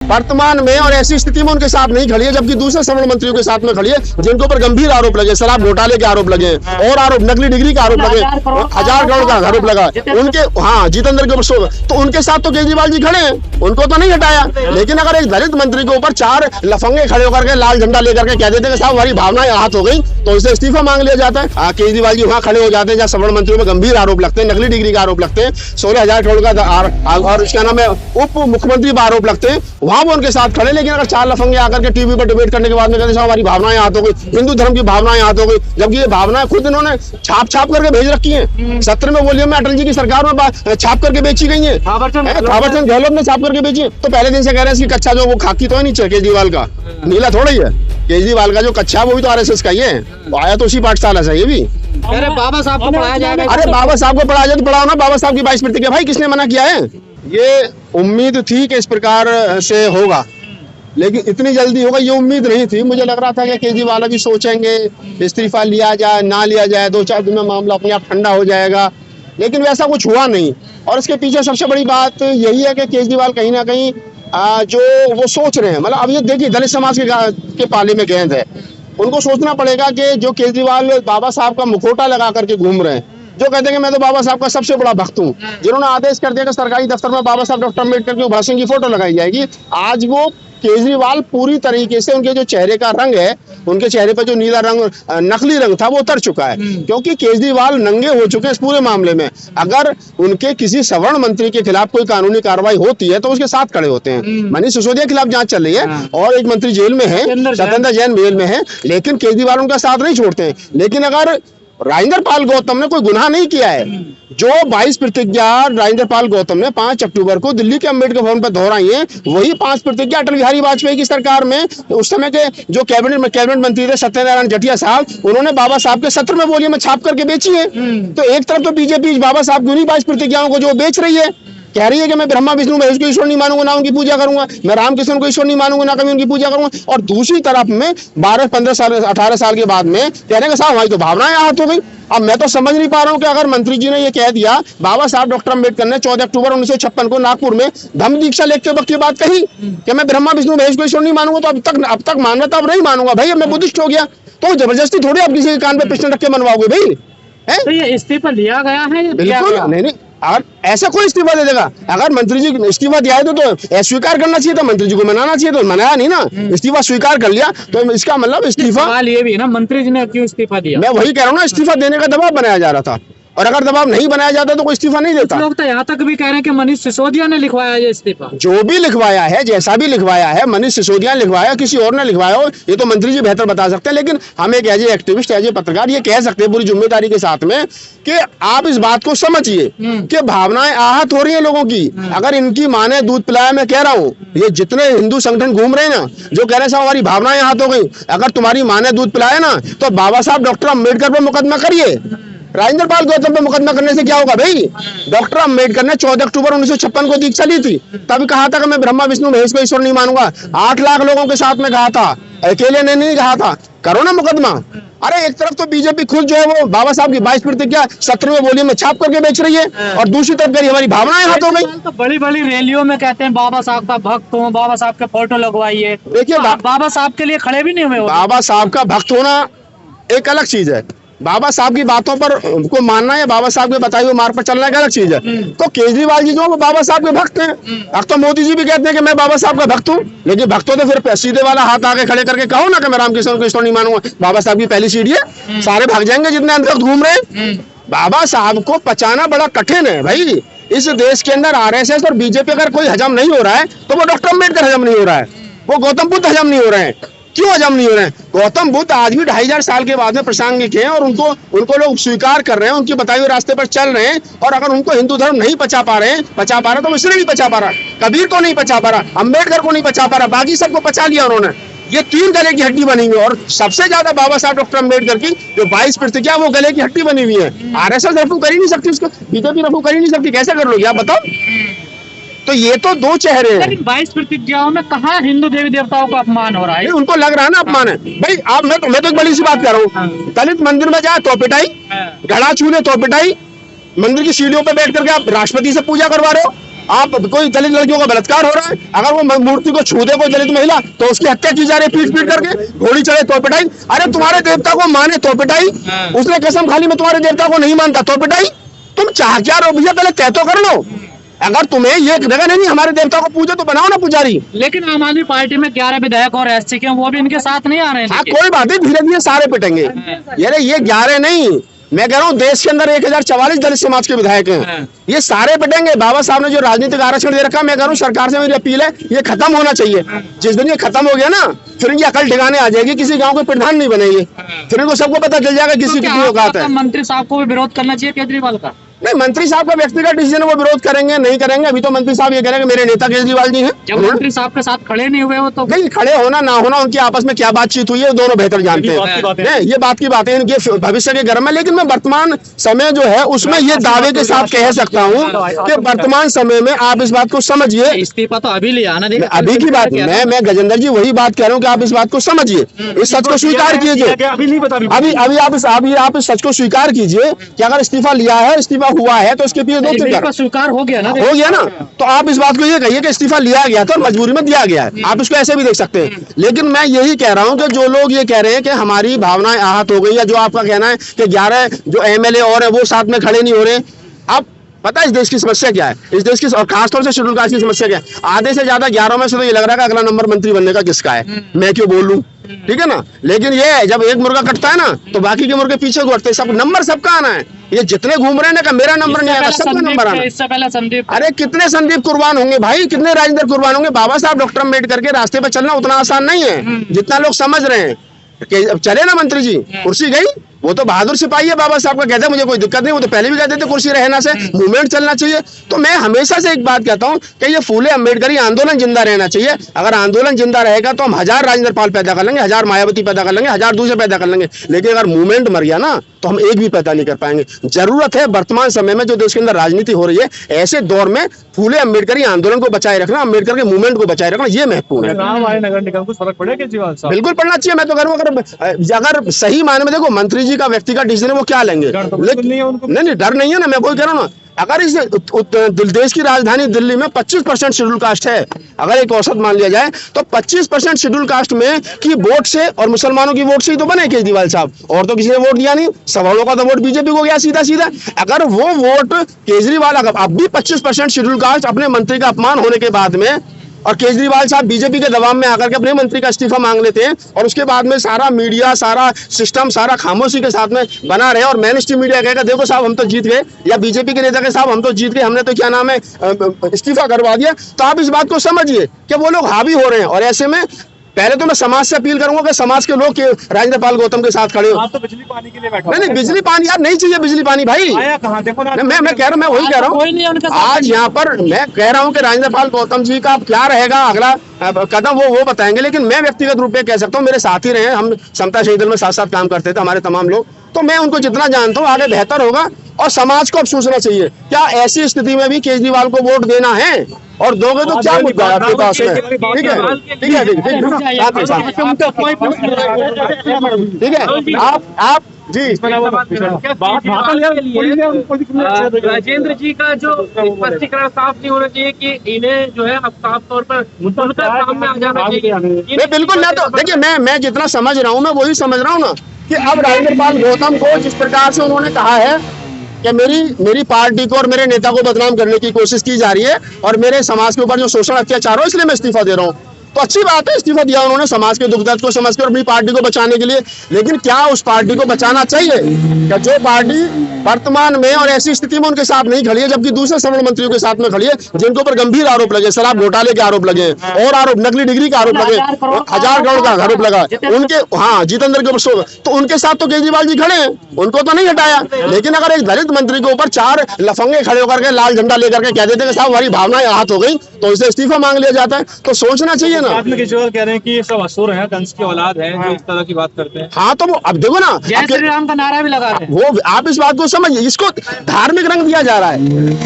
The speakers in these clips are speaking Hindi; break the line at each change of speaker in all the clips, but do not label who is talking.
वर्तमान में और ऐसी स्थिति में उनके साथ नहीं खड़ी है, जबकि दूसरे श्रवण मंत्रियों के साथ में खड़ी है जिनके ऊपर गंभीर आरोप लगे, शराब घोटाले के आरोप लगे और आरोप नकली डिग्री का आरोप लगे, 1000 करोड़ का आरोप लगा उनके, हाँ जितेंद्र के ऊपर, तो उनके साथ तो केजरीवाल जी खड़े हैं, उनको तो नहीं हटाया। लेकिन अगर एक दलित मंत्री के ऊपर 4 लफंगे खड़े होकर के लाल झंडा लेकर के कह देते हैं साहब हमारी भावनाएं आहत हो गई, तो उसे इस्तीफा मांग लिया जाता है। केजरीवाल जी वहां खड़े हो जाते हैं जहां श्रवण मंत्रियों में गंभीर आरोप लगते हैं, नकली डिग्री का आरोप लगते हैं, 16,000 करोड़ का और उसका नाम है उप मुख्यमंत्री पर आरोप लगते हैं, वहां वो उनके साथ खड़े। लेकिन अगर 4 लफंगे आकर के टीवी पर डिबेट करने के बाद में कहते हैं हमारी भावनाएं आहत हो गई, हिंदू धर्म की भावनाएं आहत हो गई, जबकि ये भावनाएं खुद इन्होंने छाप करके भेज रखी है। 17वें वॉल्यूम में अटल जी की सरकार में छाप करके बेची गई है, थावरचंद गहलोत ने छाप करके बेची। तो पहले दिन से कह रहे हैं इसकी कच्चा जो वो खाकी तो है नीचे केजरीवाल का, नीला थोड़ा ही है। केजरीवाल का जो कच्चा वो भी तो आरएसएस का ही है, आया तो उसी पाठशाला से ये भी।
अरे बाबा साहब को पढ़ाया जाएगा,
अरे बाबा साहब को पढ़ाया जाए तो पढ़ाओ ना, बाबा साहब की 22 प्रतिज्ञा भाई किसने मना किया है? ये उम्मीद थी कि इस प्रकार से होगा, लेकिन इतनी जल्दी होगा ये उम्मीद नहीं थी। मुझे लग रहा था कि केजरीवाल अभी सोचेंगे इस्तीफा लिया जाए ना लिया जाए, 2-4 दिन में मामला अपने आप ठंडा हो जाएगा, लेकिन वैसा कुछ हुआ नहीं। और इसके पीछे सबसे बड़ी बात यही है कि केजरीवाल कहीं ना कहीं जो वो सोच रहे हैं, मतलब अब ये देखिए दलित समाज के पाले में गेंद है, उनको सोचना पड़ेगा कि जो केजरीवाल बाबा साहब का मुखौटा लगा करके घूम रहे हैं, जो कहते हैं कि मैं तो बाबा साहब का सबसे बड़ा भक्त हूँ, जिन्होंने आदेश कर दिया कि सरकारी दफ्तर में बाबा साहब डॉक्टर अम्बेडकर की भाषण की फोटो लगाई जाएगी, आज वो केजरीवाल पूरी तरीके से उनके जो चेहरे का रंग है, उनके चेहरे पर जो नीला रंग नकली रंग था वो उतर चुका है, क्योंकि केजरीवाल नंगे हो चुके हैं इस पूरे मामले में। अगर उनके किसी सवर्ण मंत्री के खिलाफ कोई कानूनी कार्रवाई होती है तो उसके साथ खड़े होते हैं। मनीष सिसोदिया के खिलाफ जांच चल रही है और एक मंत्री जेल में है, सत्येंद्र जैन जेल में है, लेकिन केजरीवाल उनका साथ नहीं छोड़ते हैं। लेकिन अगर राजेंद्र पाल गौतम ने कोई गुनाह नहीं किया है, जो 22 प्रतिज्ञा राजेंद्र पाल गौतम ने 5 अक्टूबर को दिल्ली के अम्बेडकर भवन पर दोहराई है, वही 5 प्रतिज्ञा अटल बिहारी वाजपेयी की सरकार में उस समय के जो कैबिनेट मंत्री थे सत्यनारायण जटिया साहब, उन्होंने बाबा साहब के 17वें वॉल्यूम में छाप करके बेची है। तो एक तरफ तो बीजेपी बाबा साहब की उन्हीं 22 प्रतिज्ञाओं को जो बेच रही है, कह रही है कि मैं ब्रह्मा विष्णु महेश को ईश्वर नहीं मानूंगा, ना उनकी पूजा करूंगा, मैं रामकृष्ण को ईश्वर नहीं मानूंगा, ना कभी उनकी पूजा करूंगा, और दूसरी तरफ में 12-15 साल 18 साल के बाद में कहने का साहब हमारी तो भावनाएं आहत हो गई। अब मैं तो समझ नहीं पा रहा हूं कि अगर मंत्री जी ने ये कह दिया, बाबा साहब डॉक्टर अम्बेडकर ने 14 अक्टूबर 1956 को नागपुर में धम्म दीक्षा लेते वक्त ये बात कही कि मैं ब्रह्मा विष्णु महेश को ईश्वर नहीं मानूंगा, तो अब तक मानना था, अब नहीं मानूंगा भाई, अब मैं बुद्धिस्ट हो गया, तो जबरदस्ती थोड़ी आप किसी के कान पे पिस्टल रख के मनवाओगे भाई?
तो ये इस्तीफा लिया गया है?
बिल्कुल नहीं, और ऐसा कोई इस्तीफा दे देगा? अगर मंत्री जी इस्तीफा दिया है तो स्वीकार करना चाहिए था, मंत्री जी को मनाना चाहिए, तो मनाया नहीं ना, इस्तीफा स्वीकार कर लिया, तो इसका मतलब इस्तीफा।
सवाल ये भी है ना, मंत्री जी ने क्यों इस्तीफा दिया?
मैं वही कह रहा हूँ ना, इस्तीफा देने का दबाव बनाया जा रहा था, और अगर दबाव नहीं बनाया जाता तो कोई इस्तीफा नहीं देता।
लोग तो यहाँ तक भी कह रहे हैं कि मनीष सिसोदिया ने लिखवाया ये इस्तीफा।
जो भी लिखवाया है, जैसा भी लिखवाया है, मनीष सिसोदिया ने लिखवाया, किसी और ने लिखवाया हो, ये तो मंत्री जी बेहतर बता सकते हैं। लेकिन हम एक as a activist, as a पत्रकार ये कह सकते हैं पूरी जिम्मेदारी के साथ में कि आप इस बात को समझिए कि भावनाएं आहत हो रही है लोगों की। अगर इनकी माँ ने दूध पिलाया, मैं कह रहा हूँ, ये जितने हिंदू संगठन घूम रहे हैं ना, जो कह रहे हैं साहब हमारी भावनाएं आहत हो गई, अगर तुम्हारी माँ ने दूध पिलाया ना, तो बाबा साहब डॉक्टर अम्बेडकर पर मुकदमा करिए। राजेंद्र पाल गौतम पे मुकदमा करने से क्या होगा भाई? डॉक्टर अम्बेडकर ने 14 अक्टूबर 1956 को दीक्षा ली थी, तभी कहा था कि मैं ब्रह्मा विष्णु महेश को ईश्वर नहीं मानूंगा। 8 लाख लोगों के साथ में कहा था, अकेले ने नहीं कहा था। करो ना मुकदमा। अरे एक तरफ तो बीजेपी खुद जो है वो बाबा साहब की 22 प्रतिज्ञा 17वें वॉल्यूम में छाप करके बेच रही है, और दूसरी तरफ करी हमारी भावनाएं आहत हो गई।
तो बड़ी बड़ी रैलियों में कहते हैं बाबा साहब का भक्त हूँ, बाबा साहब के फोटो लगवाइए।
देखिए
बाबा साहब के लिए खड़े भी नहीं हुए।
बाबा साहब का भक्त होना एक अलग चीज है, बाबा साहब की बातों पर को मानना या बाबा साहब के बताए हुए मार्ग पर चलना एक अलग चीज है। तो केजरीवाल जी जो वो बाबा साहब के भक्त हैं, अब तो मोदी जी भी कहते हैं कि मैं बाबा साहब का भक्त हूँ, लेकिन भक्तों तो फिर सीधे वाला हाथ आगे खड़े करके कहो ना कि मैं रामकृष्ण को ईश्वर नहीं मानूंगा। बाबा साहब की पहली सीढ़ी है, सारे भाग जाएंगे जितने अंतर्गत घूम रहे हैं। बाबा साहब को पचाना बड़ा कठिन है भाई। इस देश के अंदर आरएसएस और बीजेपी अगर कोई हजम नहीं हो रहा है तो वो डॉक्टर अम्बेडकर हजम नहीं हो रहा है, वो गौतम बुद्ध हजम नहीं हो रहे हैं। क्यों हजम नहीं हो रहे हैं? गौतम बुद्ध आज भी 2500 साल के बाद में प्रासंगिक हैं, और उनको लोग स्वीकार कर रहे हैं, उनके बताए हुए रास्ते पर चल रहे हैं। और अगर उनको हिंदू धर्म नहीं पचा पा रहे तो इसलिए नहीं पचा पा रहा, कबीर को नहीं पचा पा रहा, अम्बेडकर को नहीं पचा पा रहा, बाकी सबको पचा लिया उन्होंने। ये 3 गले की हड्डी बनी हुई है, और सबसे ज्यादा बाबा साहब डॉक्टर अम्बेडकर की जो 22 प्रतिज्ञा वो गले की हड्डी बनी हुई है। आरएसएस रफू कर ही नहीं सकती, उसको बीजेपी रफू कर ही नहीं सकती, कैसे कर लोगे आप बताओ? तो ये तो 2 चेहरे हैं।
लेकिन 22 प्रतिज्ञाओं में कहाँ हिंदू देवी देवताओं का अपमान हो रहा है?
उनको लग रहा है ना अपमान है भाई। आप मैं तो एक बड़ी सी बात कर रहा हूँ, दलित मंदिर में जाए तो पिटाई, घड़ा छूले तो पिटाई, मंदिर की सीढ़ियों पे बैठ करके आप राष्ट्रपति से पूजा करवा रहे हो, आप कोई दलित लड़कियों का बलात्कार हो रहा है, अगर वो मूर्ति को छू दे कोई दलित महिला तो उसकी हत्या की जा रही है, पीट पीट करके, घोड़ी चढ़े तो पिटाई। अरे तुम्हारे देवता को माने तो पिटाई, उसने कसम खाली मैं तुम्हारे देवता को नहीं मानता तो पिटाई। तुम चाह क्या रहो भैया, पहले तय तो कर लो। अगर तुम्हें ये जगह नहीं हमारे देवता को पूजो तो बनाओ ना पुजारी।
लेकिन आम आदमी पार्टी में 11 विधायक और एससी के हैं, वो भी इनके साथ नहीं आ रहे हैं।
हाँ कोई बात नहीं, धीरे धीरे सारे पिटेंगे। ये 11 नहीं, मैं कह रहा हूँ देश के अंदर 1044 दलित समाज के विधायक हैं, ये सारे पिटेंगे। बाबा साहब ने जो राजनीतिक आरक्षण दे रखा, मैं कह रहा हूँ सरकार से मेरी अपील है ये खत्म होना चाहिए। जिस दिन ये खत्म हो गया ना फिर इनकी अकल ठिकाने आ जाएगी, किसी गांव के प्रधान नहीं बनेंगे, फिर इनको सबको पता चल जाएगा किसी की औकात है।
मंत्री साहब को भी विरोध करना चाहिए केजरीवाल का।
नहीं, मंत्री साहब का व्यक्तिगत डिसीजन, वो विरोध करेंगे नहीं करेंगे। अभी तो मंत्री साहब ये कह रहे हैं मेरे नेता केजरीवाल जी हैं।
जब मंत्री साहब के साथ खड़े नहीं हुए हो तो
नहीं, खड़े होना ना होना उनकी आपस में क्या बातचीत हुई है दोनों बेहतर जानते हैं। ये बात की बातें इनके भविष्य के गर्म है, लेकिन मैं वर्तमान समय जो है उसमें ये दावे के साथ कह सकता हूँ कि वर्तमान समय में आप इस बात को समझिए।
इस्तीफा तो अभी लिया ना,
अभी की बात मैं गजेंद्र जी वही बात कह रहा हूँ कि आप इस बात को समझिए, इस सच को स्वीकार कीजिए। अभी आप इस सच को स्वीकार कीजिए कि अगर इस्तीफा लिया है, इस्तीफा हुआ है तो उसके
का स्वीकार हो गया ना,
तो आप इस बात को ये कहिए कि इस्तीफा लिया गया था और मजबूरी में दिया गया है। आप इसको ऐसे भी देख सकते हैं। लेकिन मैं यही कह रहा हूं कि जो लोग ये कह रहे हैं कि हमारी भावनाएं आहत हो गई, या जो आपका कहना है कि 11 जो एमएलए और है वो साथ में खड़े नहीं हो रहे। आप पता है इस देश की समस्या क्या है, इस देश की और खासतौर से शेड्यूल कास्ट की समस्या क्या है। आधे से ज्यादा 11 में से तो ये लग रहा है कि अगला नंबर मंत्री बनने का किसका है, मैं क्यों बोल लूं, ठीक है ना। लेकिन ये जब एक मुर्गा कटता है ना तो बाकी के मुर्गे पीछे घूरते, सब नंबर सबका आना है। ये जितने घूम रहे हैं ना कि मेरा नंबर नहीं आएगा, सबका नंबर आना।
इससे पहले संदीप,
अरे कितने संदीप कुर्बान होंगे भाई, कितने राजेंद्र कुर्बान होंगे। बाबा साहब डॉक्टर अम्बेडकर के रास्ते पे चलना उतना आसान नहीं है जितना लोग समझ रहे हैं। अब चले ना मंत्री जी, कुर्सी गई, वो तो बहादुर सिपाही है बाबा साहब का, कहते हैं मुझे कोई दिक्कत नहीं, वो तो पहले भी कहते थे कुर्सी रहना से मूवमेंट चलना चाहिए। तो मैं हमेशा से एक बात कहता हूं कि ये फूले अम्बेडकरी आंदोलन जिंदा रहना चाहिए। अगर आंदोलन जिंदा रहेगा तो हम 1000 राजेंद्र पाल पैदा कर लेंगे, 1000 मायावती पैदा कर लेंगे, 1000 दूसरे पैदा कर लेंगे, लेकिन अगर मूवमेंट मर गया ना तो हम एक भी पैदा नहीं कर पाएंगे। जरूरत है वर्तमान समय में जो देश के अंदर राजनीति हो रही है, ऐसे दौर में फूले अम्बेडकरी आंदोलन को बचाए रखना, अम्बेडकर के मूवमेंट को बचाए रखना, ये महत्वपूर्ण है।
नगर निगम को फर्क पड़ेगा केजरीवाल साहब?
बिल्कुल पड़ना चाहिए। मैं तो कह रहा हूँ अगर सही मायने में देखो मंत्री जी का व्यक्तिगत डिसीजन वो क्या लेंगे, नहीं डर नहीं है ना। मैं कोई कह रहा हूँ ना, अगर इस देश की राजधानी दिल्ली में 25% शेड्यूल कास्ट है, अगर एक औसत मान लिया जाए तो 25% शेड्यूल कास्ट में की वोट से और मुसलमानों की वोट से ही तो बने केजरीवाल साहब, और तो किसी ने वोट दिया नहीं। सवालों का तो वोट बीजेपी को गया सीधा सीधा। अगर वो वोट केजरीवाल, अब भी 25% शेड्यूल कास्ट अपने मंत्री का अपमान होने के बाद में, और केजरीवाल साहब बीजेपी के दबाव में आकर के अपने मंत्री का इस्तीफा मांग लेते हैं, और उसके बाद में सारा मीडिया, सारा सिस्टम, सारा खामोशी के साथ में बना रहे, और मेन स्ट्रीम मीडिया कहेगा देखो साहब हम तो जीत गए, या बीजेपी के नेता के साहब हम तो जीत गए, हमने तो क्या नाम है इस्तीफा करवा दिया। तो आप इस बात को समझिए कि वो लोग हावी हो रहे हैं। और ऐसे में पहले तो मैं समाज से अपील करूंगा कि समाज के लोग राजेंद्र पाल गौतम के साथ खड़े हो।
आप तो बिजली पानी के लिए बैठा
नहीं बिजली पानी यार नहीं चाहिए, बिजली पानी भाई
कहाँ देखो ना।
मैं कह रहा हूँ, मैं वही कह रहा हूँ आज यहाँ पर मैं कह रहा हूँ कि राजेंद्र पाल गौतम जी का क्या रहेगा अगला कदम वो बताएंगे। लेकिन मैं व्यक्तिगत रूप में कह सकता हूँ, मेरे साथी रहे, हम समता शहीद दल में साथ साथ काम करते थे हमारे तमाम लोग, तो मैं उनको जितना जानता हूँ आगे बेहतर होगा। और समाज को अब सोचना चाहिए क्या ऐसी स्थिति में भी केजरीवाल को वोट देना है, और दोगे तो क्या मुद्दा है आपके पास में। ठीक है आप जी
राजेंद्र जी का जो स्पष्टीकरण साफ नहीं होना चाहिए कि इन्हें जो है अब साफ तौर पर सामने आ जाना चाहिए।
बिल्कुल। मैं तो देखिए मैं जितना समझ रहा हूँ मैं वही समझ रहा हूँ ना कि अब राजेंद्र पाल गौतम को जिस प्रकार से उन्होंने कहा है कि मेरी पार्टी को और मेरे नेता को बदनाम करने की कोशिश की जा रही है, और मेरे समाज के ऊपर जो शोषण अत्याचार हो इसलिए मैं इस्तीफा दे रहा हूँ, तो अच्छी बात है इस्तीफा दिया उन्होंने समाज के दुख दर्द को समझ कर अपनी पार्टी को बचाने के लिए। लेकिन क्या उस पार्टी को बचाना चाहिए क्या जो पार्टी वर्तमान में और ऐसी स्थिति में उनके साथ नहीं खड़ी है, जबकि दूसरे श्रवण मंत्रियों के साथ में खड़ी है जिनके ऊपर गंभीर आरोप लगे, शराब घोटाले के आरोप लगे, और आरोप नकली डिग्री का आरोप लगे, 1000 करोड़ का आरोप लगा उनके, हाँ जितेंद्र के ऊपर, तो उनके साथ तो केजरीवाल जी खड़े हैं, उनको तो नहीं हटाया। लेकिन अगर एक दलित मंत्री के ऊपर 4 लफंगे खड़े होकर के लाल झंडा लेकर के कह देते कि साहब हमारी भावनाएं आहत हो गई, तो इसे इस्तीफा मांग लिया जाता है। तो सोचना चाहिए ना।
केजरीवाल कह रहे हैं कि ये सब असुर है, कंस की औलाद है, जो इस तरह की बात करते हैं।
हाँ तो वो अब देखो ना,
जय श्री राम का नारा भी लगा रहे हैं।
वो आप इस बात को समझिए, इसको धार्मिक रंग दिया जा रहा है,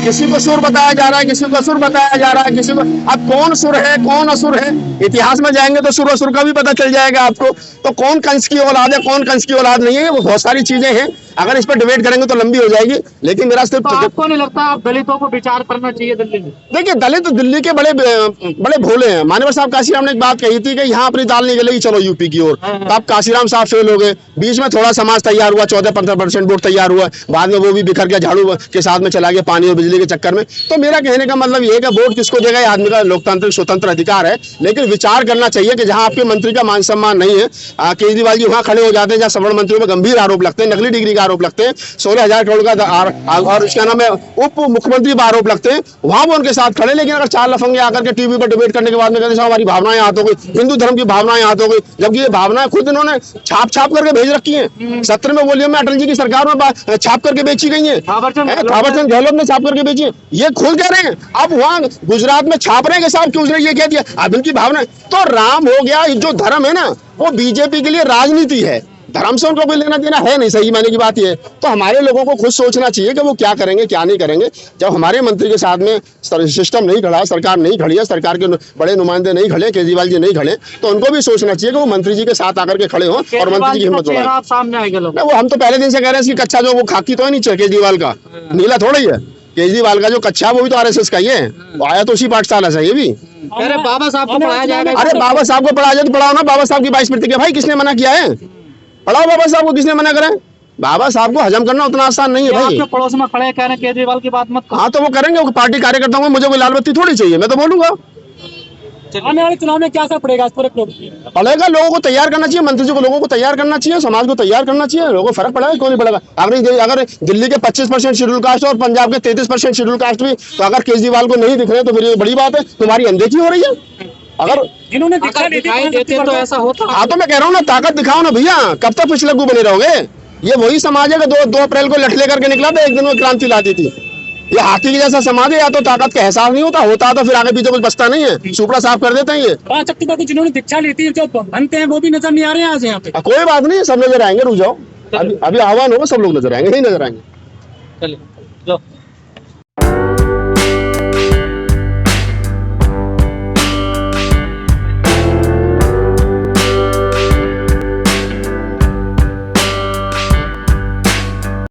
किसी को सुर बताया जा रहा है, किसी को असुर बताया जा रहा है, किसी को। अब कौन सुर है कौन असुर है, इतिहास में जाएंगे तो सुर असुर का भी पता चल जाएगा आपको। तो कौन कंस की औलाद है कौन कंस की औलाद नहीं है, वो बहुत सारी चीजें हैं। अगर इस पर डिबेट करेंगे तो लंबी हो जाएगी, लेकिन मेरा सिर्फ
तो आपको नहीं लगता आप दलितों को विचार करना चाहिए दिल्ली में?
देखिए, दलित दिल्ली के बड़े भोले हैं। मान्यवर साहब काशीराम ने एक बात कही थी कि यहाँ अपनी दाल नहीं गलेगी, चलो यूपी की ओर। तो आप काशीराम साहब फेल हो गए, बीच में थोड़ा समाज तैयार हुआ, 14-15% वोट तैयार हुआ, बाद में वो भी बिखर गया, झाड़ू के साथ में चला गया पानी और बिजली के चक्कर में। तो मेरा कहने का मतलब ये है कि वोट किसको देगा, आदमी का लोकतांत्रिक स्वतंत्र अधिकार है, लेकिन विचार करना चाहिए कि जहां आपके मंत्री का मान सम्मान नहीं है, केजरीवाल जी वहां खड़े हो जाते हैं जहां सवर्ण मंत्रियों में गंभीर आरोप लगते हैं, नकली डिग्री का आरोप लगते हैं, 16,000 करोड़ का और उसका नाम है उप मुख्यमंत्री पर आरोप लगते हैं, वहां वो उनके साथ खड़े। लेकिन अगर 4 लफंगे आकर के टीवी पर डिबेट करने के बाद में कहते हैं हमारी भावनाएं हाथ हो गई, हिंदू धर्म की भावनाएं हाथ हो गई, जबकि ये भावनाएं खुद इन्होंने छाप करके भेज रखी है। 17वें वॉल्यूम में अटल जी की सरकार में छाप करके बेची गई है, थावरचंद गहलोत ने छाप करके बेची है, ये खुद कह रहे हैं। अब वहां गुजरात में छाप रहे हैं कि साहब क्यों ये कह दिया, अब इनकी भावना तो राम हो गया। जो धर्म है ना, वो बीजेपी के लिए राजनीति है, धर्म से उनको कोई लेना देना है नहीं। सही मायने की बात ये है। तो हमारे लोगों को खुद सोचना चाहिए कि वो क्या करेंगे क्या नहीं करेंगे। जब हमारे मंत्री के साथ में सिस्टम नहीं खड़ा, सरकार नहीं खड़ी है, सरकार के बड़े नुमाइंदे नहीं खड़े, केजरीवाल जी नहीं खड़े, तो उनको भी सोचना चाहिए कि वो मंत्री जी के साथ आकर के खड़े हों और मंत्री जी की हिम्मत बढ़ाएं।
सामने आएगा लोग,
वो हम तो पहले दिन से कह रहे हैं, इसकी कच्चा जो वो खाकी तो है नीचे केजरीवाल का, नीला थोड़ा ही है। केजरीवाल का जो कच्चा वो भी तो आरएसएस का ही है, वो आया तो उसी पाठशाला से। ये भी
अरे बाबा साहब को पढ़ाया जाएगा।
अरे बाबा साहब को पढ़ाया जाए तो पढ़ाओ ना, बाबा साहब की 22 प्रतिज्ञा भाई किसने मना किया है, पढ़ाओ बाबा साहब को, किसने मना करा है। बाबा साहब को हजम करना उतना आसान नहीं है भाई।
आपके पड़ोस में खड़े कह रहे हैं केजरीवाल की बात मत करो।
हाँ तो वो करेंगे, वो पार्टी कार्यकर्ताओं को, मुझे कोई लाल बत्ती थोड़ी चाहिए, मैं तो बोलूंगा।
आने वाले चुनाव में क्या असर पड़ेगा इस पूरे
पड़ेगा, लोगों को तैयार करना चाहिए, मंत्री जी को लोगों को तैयार करना चाहिए, समाज को तैयार करना चाहिए, लोगों को फर्क पड़ेगा क्यों नहीं पड़ेगा। अगर दिल्ली के 25% शेड्यूल कास्ट और पंजाब के 33% शेड्यूल कास्ट भी, तो अगर केजरीवाल को नहीं दिख रहे तो फिर ये बड़ी बात है, तुम्हारी अनदेखी हो रही है। अगर
जिन्होंने दिखाई देते तो ऐसा होता।
हाँ तो मैं कह रहा हूँ ना, ताकत दिखाओ ना भैया, कब तक पिछलग्गू बने रहोगे। ये वही समाज है कि 2 अप्रैल को लठ लेकर के निकला था, एक दिन में क्रांति ला दी थी। ये हाथी की जैसा समाज है, या तो ताकत का एहसास नहीं होता तो फिर आगे पीछे कुछ बचता नहीं है, सुपड़ा साफ कर देते हैं। ये
5 अक्टूबर को जिन्होंने दीक्षा ली थी, जो बनते हैं वो भी नजर नहीं आ रहे हैं आज यहाँ पे।
कोई बात नहीं, सब नजर आएंगे, रुक जाओ, अभी आह्वान होगा, सब लोग नजर आएंगे, नहीं नजर आएंगे।
चलिए।